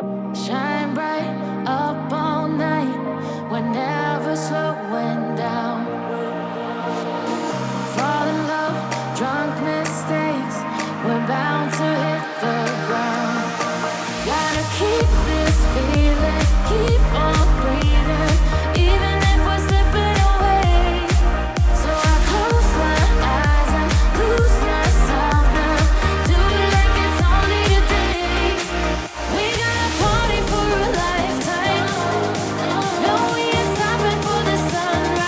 Shine bright up all night. We're never slowing down. Fall in love, drunk mistakes. We're bound to hit the ground. Gotta keep this feeling, keep on breathing, even if we're slipping away. So I close my eyes and lose myself now. Do it like it's only a day. We got a party for a lifetime. No, we ain't stopping for the sunrise.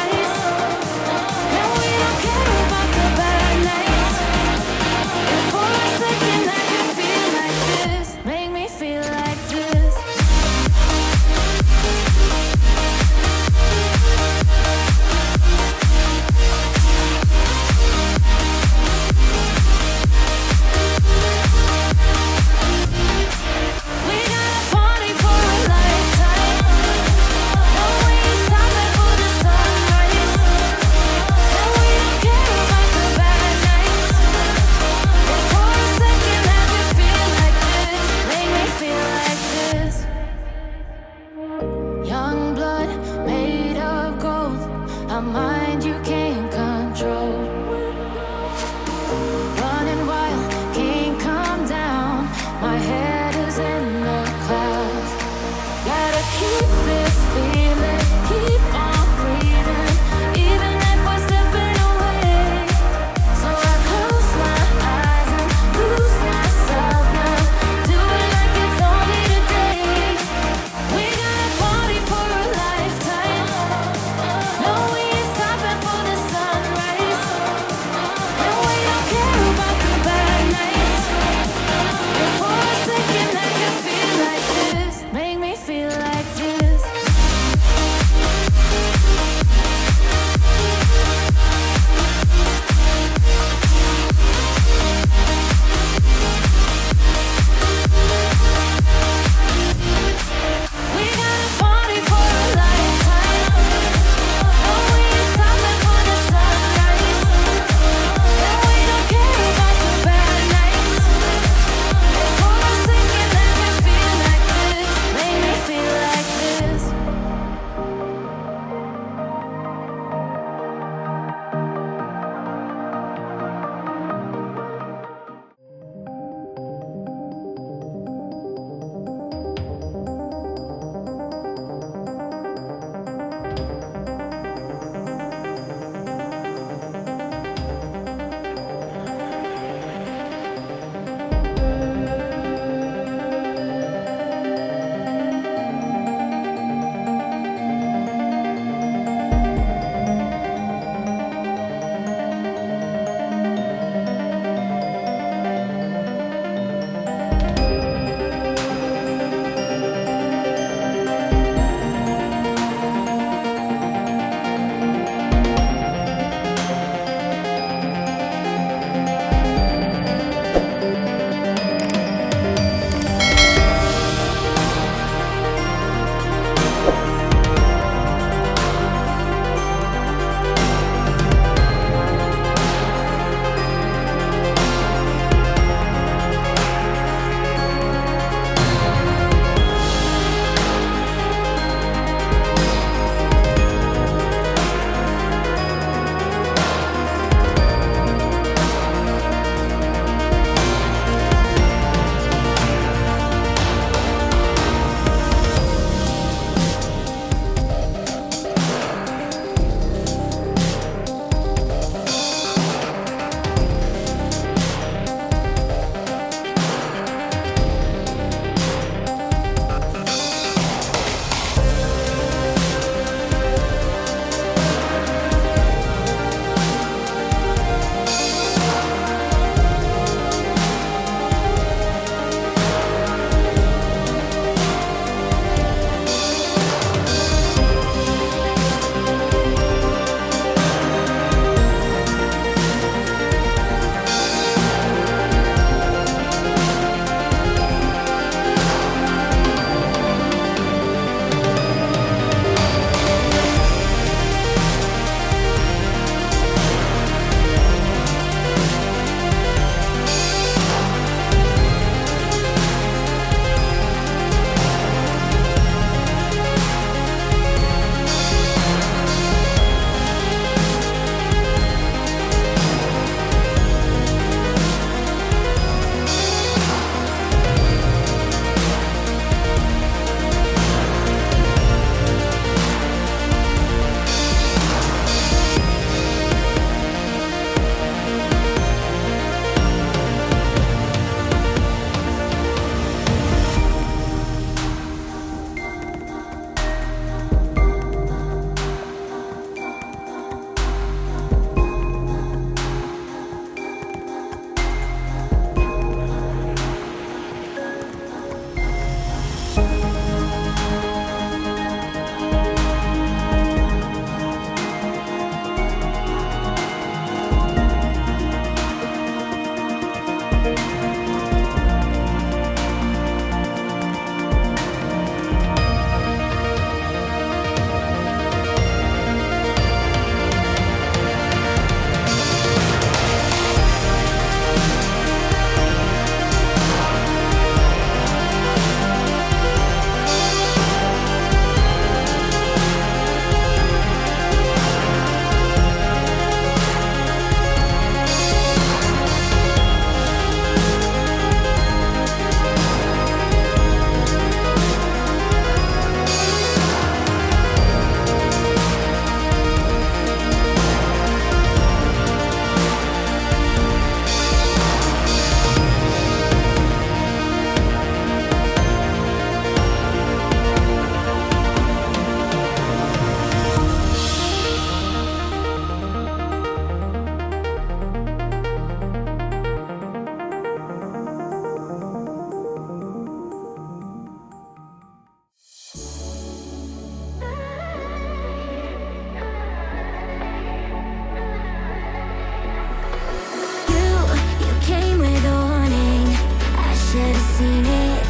should have seen it.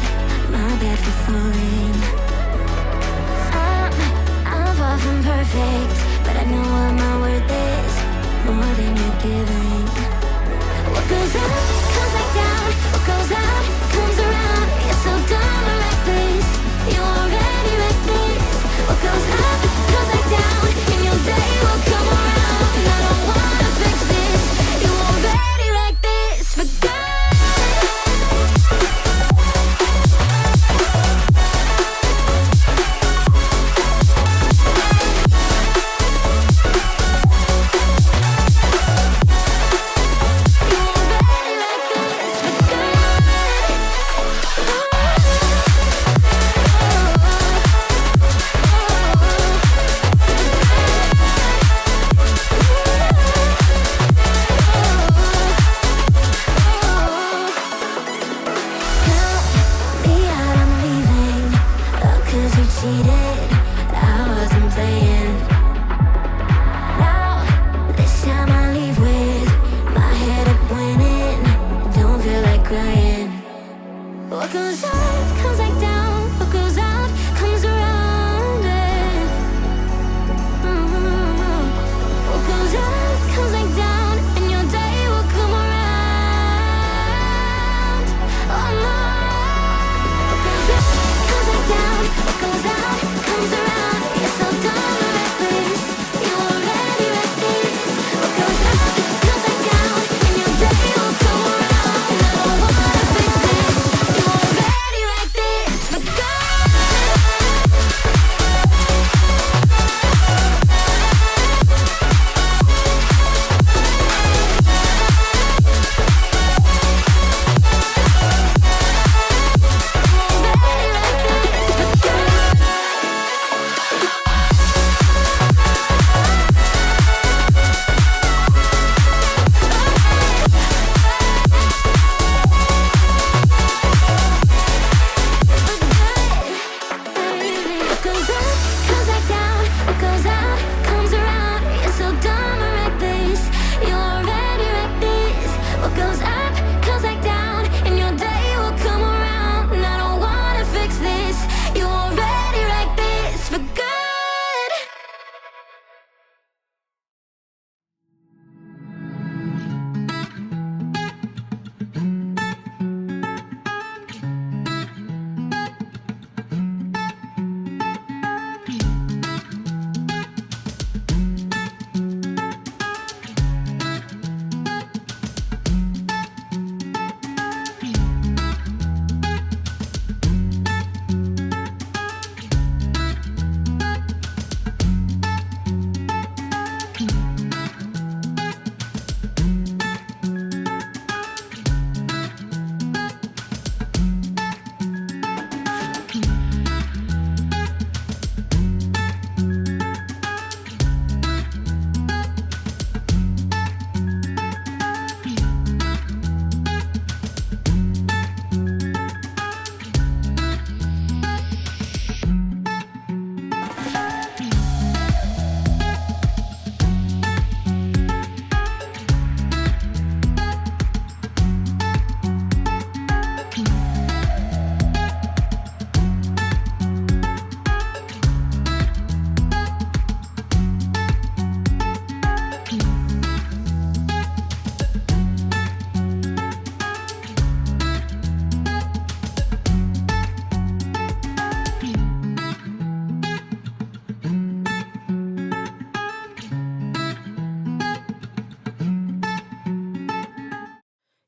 My bad for falling. I'm far from perfect, but I know what my worth is, more than you're giving. What goes up, comes back down. What goes out, comes around. You're so dumb and reckless. You already reckless. What goes up, comes back down. And your day will come around. And I don't wanna fix this. You already like this. For God.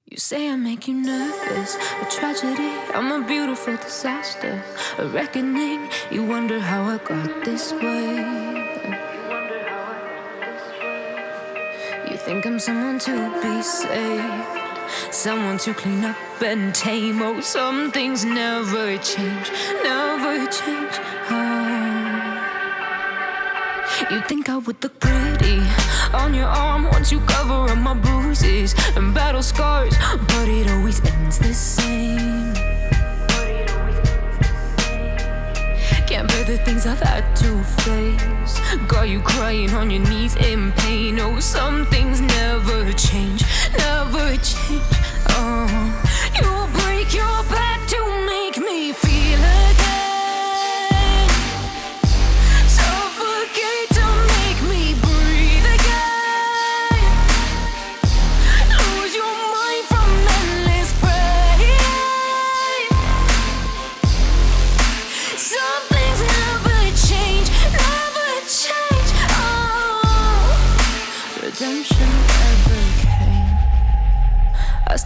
You say I make you nervous, a tragedy, I'm a beautiful disaster, a reckoning. You wonder how I got this way. You think I'm someone to be saved, someone to clean up and tame. Oh, some things never change, never change. You think I would look pretty on your arm once you cover up my bruises and battle scars, but it always ends the same. Can't bear the things I've had to face, got you crying on your knees in pain. Oh, some things never change, never change. Oh, you'll break your back.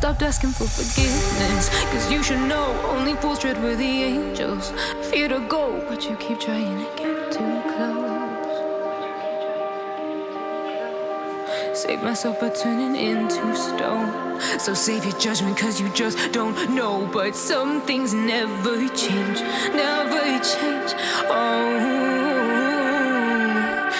stopped asking for forgiveness. Cause you should know only fools tread with the angels. Fear to go, but you keep trying to get too close. Save myself by turning into stone. So save your judgment cause you just don't know. But some things never change, never change. Oh,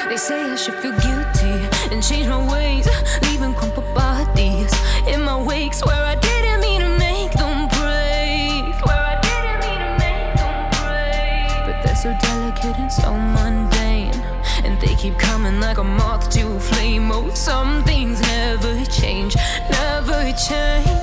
they say I should feel guilty and change my ways, leaving crumpled bodies in my wake. Swear I didn't mean to make them break. Swear I didn't mean to make them break. But they're so delicate and so mundane, and they keep coming like a moth to a flame. Oh, some things never change, never change.